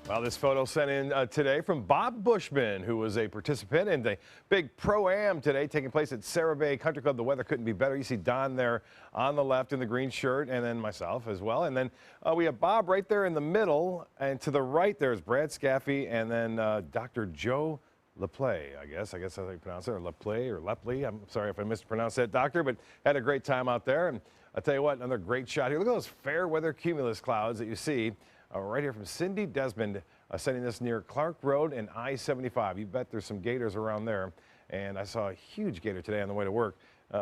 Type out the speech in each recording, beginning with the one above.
Well, this photo sent in today from Bob Bushman, who was a participant in the big Pro-Am today taking place at Sarah Bay Country Club. The weather couldn't be better. You see Don there on the left in the green shirt, and then myself as well. And then we have Bob right there in the middle, and to the right there's Brad Scaffey, and then Dr. Joe LaPlay, I guess that's how you pronounce it, or LaPlay or Lepley. I'm sorry if I mispronounced that, Doctor, but had a great time out there. And I'll tell you what, another great shot here. Look at those fair weather cumulus clouds that you see. Right here from Cindy Desmond, sending this near Clark Road and I-75. You bet there's some gators around there. And I saw a huge gator today on the way to work.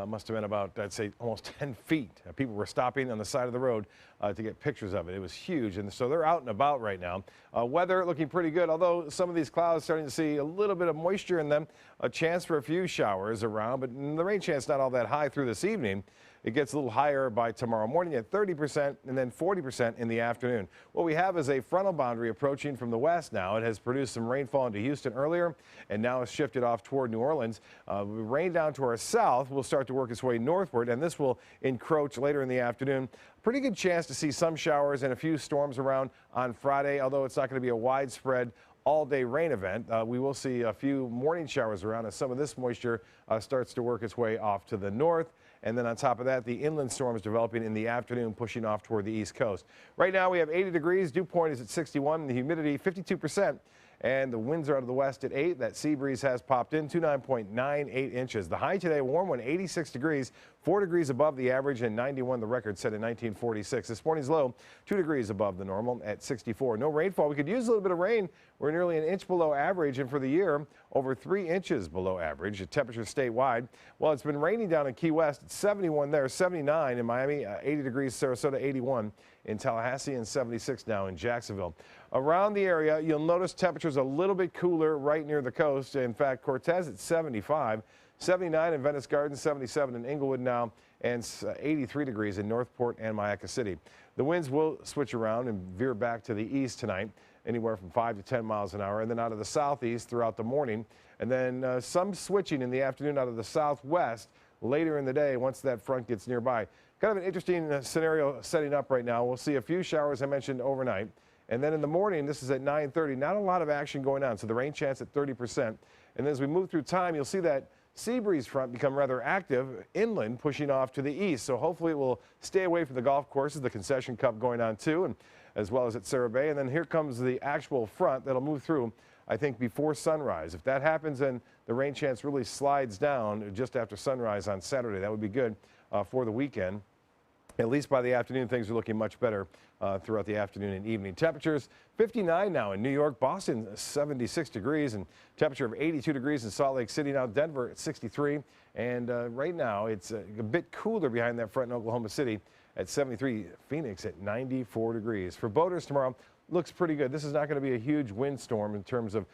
Must have been about, I'd say, almost 10 feet. People were stopping on the side of the road to get pictures of it. It was huge. And so they're out and about right now. Weather looking pretty good, although some of these clouds starting to see a little bit of moisture in them. A chance for a few showers around, but the rain chance not all that high through this evening. It gets a little higher by tomorrow morning at 30% and then 40% in the afternoon. What we have is a frontal boundary approaching from the west now. It has produced some rainfall into Houston earlier and now has shifted off toward New Orleans. Rain down to our south will start to work its way northward, and this will encroach later in the afternoon. Pretty good chance to see some showers and a few storms around on Friday, although it's not going to be a widespread all-day rain event. We will see a few morning showers around as some of this moisture starts to work its way off to the north. And then on top of that, the inland storms developing in the afternoon, pushing off toward the east coast. Right now we have 80 degrees. Dew point is at 61. And the humidity 52%. And the winds are out of the west at 8. That sea breeze has popped in to 9.98 inches. The high today, warm one, 86 degrees, 4 degrees above the average, and 91 the record set in 1946. This morning's low, 2 degrees above the normal at 64. No rainfall. We could use a little bit of rain. We're nearly an inch below average, and for the year, over 3 inches below average. The temperature statewide. Well, it's been raining down in Key West. It's 71 there, 79 in Miami, 80 degrees Sarasota, 81 in Tallahassee, and 76 now in Jacksonville. Around the area, you'll notice temperatures a little bit cooler right near the coast. In fact, Cortez at 75, 79 in Venice Gardens, 77 in Inglewood now, and 83 degrees in Northport and Mayaca City. The winds will switch around and veer back to the east tonight, anywhere from 5 to 10 miles an hour, and then out of the southeast throughout the morning, and then some switching in the afternoon out of the southwest later in the day once that front gets nearby. Kind of an interesting scenario setting up right now. We'll see a few showers I mentioned overnight. And then in the morning, this is at 9:30, not a lot of action going on. So the rain chance at 30%. And then as we move through time, you'll see that sea breeze front become rather active inland, pushing off to the east. So hopefully it will stay away from the golf courses, the Concession Cup going on too, and as well as at Sarah Bay. And then here comes the actual front that'll move through, I think, before sunrise. If that happens, then the rain chance really slides down just after sunrise on Saturday. That would be good for the weekend. At least by the afternoon, things are looking much better throughout the afternoon and evening. Temperatures 59 now in New York, Boston 76 degrees, and temperature of 82 degrees in Salt Lake City. Now Denver at 63, and right now it's a bit cooler behind that front in Oklahoma City at 73. Phoenix at 94 degrees. For boaters tomorrow, looks pretty good. This is not going to be a huge windstorm in terms of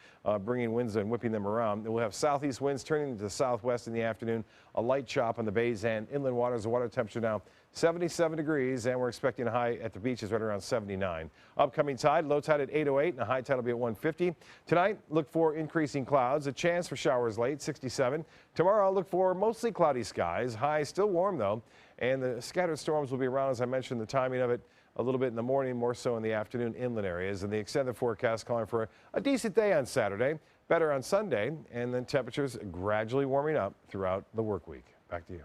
bringing winds and whipping them around. We'll have southeast winds turning into the southwest in the afternoon. A light chop on the bays and inland waters. The water temperature now 77 degrees, and we're expecting a high at the beaches right around 79. Upcoming tide, low tide at 8:08, and a high tide will be at 1:50. Tonight, look for increasing clouds, a chance for showers late, 67. Tomorrow, look for mostly cloudy skies. High still warm, though, and the scattered storms will be around, as I mentioned, the timing of it a little bit in the morning, more so in the afternoon inland areas. And the extended forecast calling for a decent day on Saturday, better on Sunday, and then temperatures gradually warming up throughout the work week. Back to you.